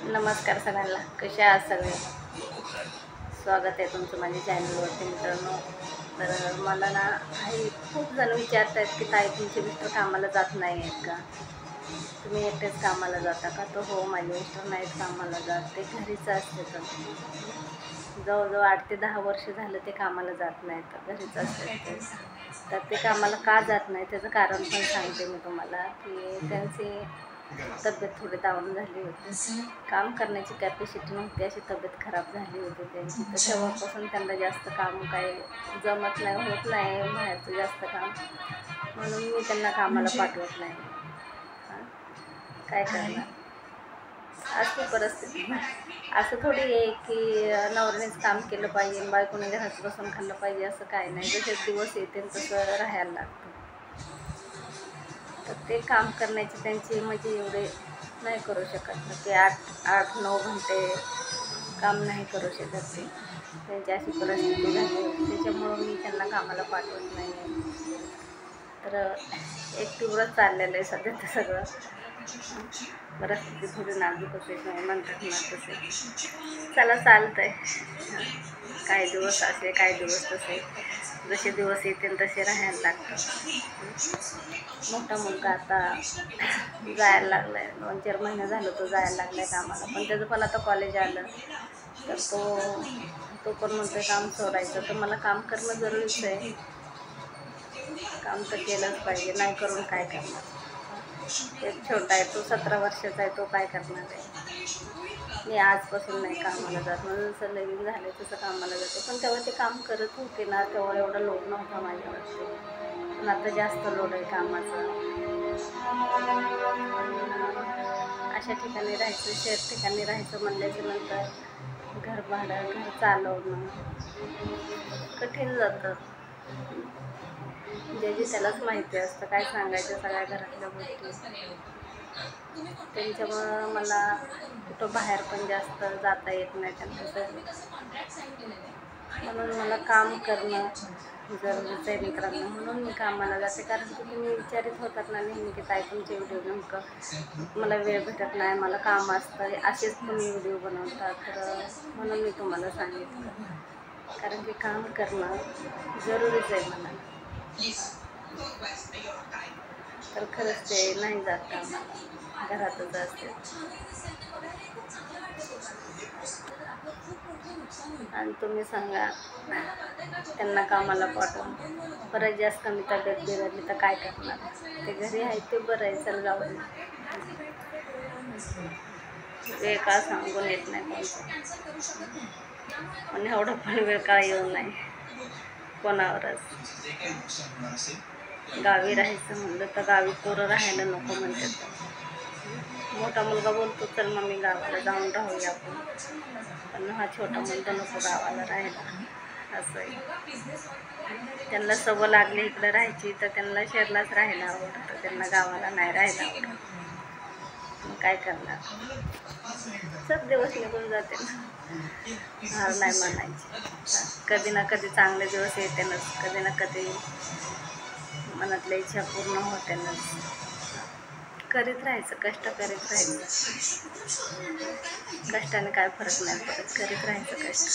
नमस्कार सगळ्यांना, कसे आहात सगळे. स्वागत आहे तुमचं माझ्या चॅनलवरती मित्रांनो. तर मला ना खूप जण विचारत आहेत की ताई तुमचे मिस्टर कामाला जात नाही आहेत का, तुम्ही एकटेच कामाला जाता का. तर हो, माझे मिस्टर नाहीत कामाला जात, ते घरीच असते. तर जवळजवळ 8 ते 10 वर्ष झालं ते कामाला जात नाहीत, तर घरीच असते. तर ते कामाला का जात नाही त्याचं कारण पण सांगते मी तुम्हाला. की त्यांची तब्येत थोडी डाऊन झाली होती, काम करण्याची कॅपॅसिटी नव्हती, अशी तब्येत खराब झाली होती त्यांची. तर तेव्हापासून त्यांना जास्त काम काही जमत नाही, होत नाही बाहेरचं जास्त काम, म्हणून मी त्यांना कामाला पाठवत नाही. काय करणार, अशी परिस्थिती. असं थोडी आहे की नवऱ्यानेच काम केलं पाहिजे, बायकोने घरात बसून खाल्लं पाहिजे, असं काय नाही. जसे दिवस येतील तसं राहायला लागतं. तर ते काम करण्याची त्यांची म्हणजे एवढे नाही करू शकत ना, ते 8-9 घंटे काम नाही करू शकत. ते त्यांची अशी परिस्थिती झाली, त्याच्यामुळं मी त्यांना कामाला पाठवत नाही आहे. तर एकटीवरच चाललेलं आहे सध्या ते सगळं. परिस्थिती थोडी नाजूकच आहे म्हणतात ना तसे. चला, चालतं आहे. काही दिवस असे, काही दिवस तसे, जसे दिवस येतील तसे राहायला लागतं. मोठा मुलगा आता जायला लागला आहे, 2-4 महिने झालं तो जायला लागला आहे कामाला. पण त्याचं पण आता कॉलेज आलं, तर तो पण म्हणतो काम सोडायचं. तर मला काम करणं जरुरीचं आहे, काम तर केलंच पाहिजे, नाही करून काय करणार. एक छोटा आहे, तो 17 वर्षाचा आहे, तो काय करणार आहे. मी आजपासून नाही कामाला जात, माझं जसं लग्न झालं तसं कामाला जाते. पण तेव्हा ते काम करत होते ना, तेव्हा एवढा लोड नव्हता माझ्यावरती, पण आता जास्त लोड आहे कामाचा. अशा ठिकाणी राहायचं, शहर ठिकाणी राहायचं म्हणल्याच्या नंतर घर भाडं, घर चालवणं कठीण जातं. ज्याची त्यालाच माहिती असतं, काय सांगायचं सगळ्या घरातल्या गोष्टी. त्यांच्यामुळं मला कुठं बाहेर पण जास्त जाता येत नाही त्यांना, म्हणून मला काम करणं जरुरीचं आहे मित्रांनो. म्हणून मी कामाला जाते. कारण की तुम्ही विचारित होतात ना नेहमी की ताई तुमचे व्हिडिओ नेमकं मला वेळ भेटत नाही, मला काम असतं, असेच तुम्ही व्हिडिओ बनवतात. तर म्हणून मी तुम्हाला सांगितलं, कारण की काम करणं जरुरीच आहे मला. तर खरंच ते नाही जात कामाला, घरातच असते. आणि तुम्ही सांगा, त्यांना कामाला पाठवून परत जास्त कमी तब्येत बिघडली तर काय करणार. ते घरी आहे ते बरं आहे, चल जाऊ दे. वेळ काळ सांगून येत नाही कोणतं, आणि एवढं पण वेळ काळ येऊ नाही कोणावरच. गावी राहायचं म्हणलं तर गावी पोरं राहायला नको म्हणतात. मोठा मुलगा बोलतो चल मम्मी गावाला जाऊन राहूया आपण, पण हा छोटा मुलगा नको गावाला राहायला, असं आहे. त्यांना सवय लागली इकडं राहायची, तर त्यांना शहरालाच राहायला आवडतं, त्यांना गावाला नाही राहायला आवडत. मग काय करणार, सब दिवस निघून जाते ना, हार नाही मानायची. कधी ना कधी चांगले दिवस येतेनच, कधी ना कधी मनातल्या इच्छा पूर्ण होतेनच. करीत राहायचं, कष्ट करीत राहायचं, कष्टाने काय फरक नाही पडत, करीत राहायचं कष्ट.